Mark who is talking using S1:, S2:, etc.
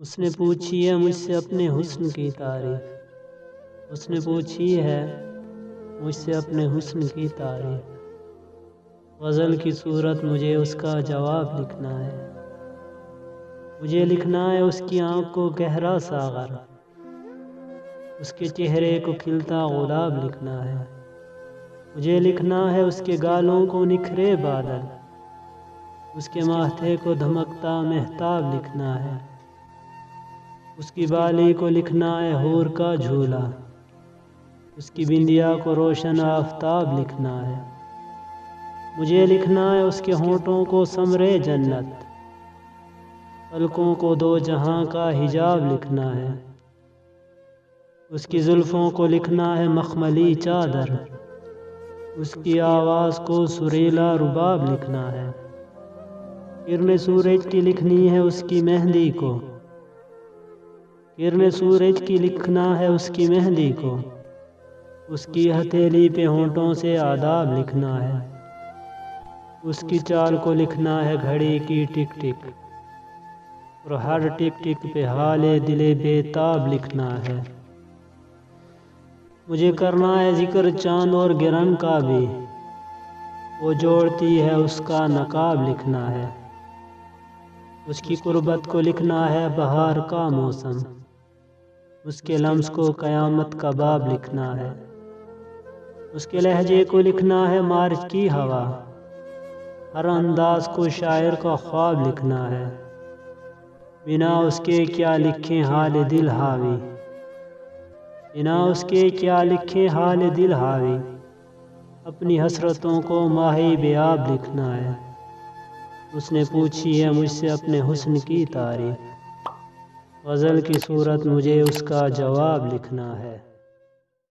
S1: اس نے پوچھی ہے مجھ سے اپنے حسن کی تعریف، اس نے پوچھی ہے مجھ سے اپنے حسن کی تعریف۔ غزل کی صورت مجھے اس کا جواب لکھنا ہے، مجھے لکھنا ہے اس کی آنکھ کو گہرا ساغر، اس کے چہرے کو کھلتا گلاب لکھنا ہے، مجھے لکھنا ہے اس کے گالوں کو نکھرے بادل، اس کے ماتھے کو دھمکتا مہتاب لکھنا ہے، اس کی بالی کو لکھنا ہے حور کا جھولا، اس کی بندیا کو روشن آفتاب لکھنا ہے، مجھے لکھنا ہے اس کے ہونٹوں کو ثمرے جنت، پلکوں کو دو جہاں کا حجاب لکھنا ہے، اس کی زلفوں کو لکھنا ہے مخملی چادر، اس کی آواز کو سریلا رباب لکھنا ہے، کرن سورج کی لکھنی ہے اس کی مہندی کو، کرن سورج کی لکھنا ہے اس کی مہندی کو، اس کی ہتھیلی پہ ہونٹوں سے آداب لکھنا ہے، اس کی چال کو لکھنا ہے گھڑی کی ٹک ٹک، اور ہر ٹک ٹک پہ حال دل بے تاب لکھنا ہے، مجھے کرنا ہے ذکر چاند اور گرہن کا بھی، وہ جوڑتی ہے اس کا نقاب لکھنا ہے، اس کی قربت کو لکھنا ہے بہار کا موسم، اس کے لمس کو قیامت کا باب لکھنا ہے، اس کے لہجے کو لکھنا ہے مارچ کی ہوا، ہر انداز کو شاعر کا خواب لکھنا ہے، بنا اس کے کیا لکھیں حال دل حاوی، بنا اس کے کیا لکھیں حال دل حاوی، اپنی حسرتوں کو ماہی بیاب لکھنا ہے، اس نے پوچھی ہے مجھ سے اپنے حسن کی تعریف، غزل کی صورت مجھے اس کا جواب لکھنا ہے۔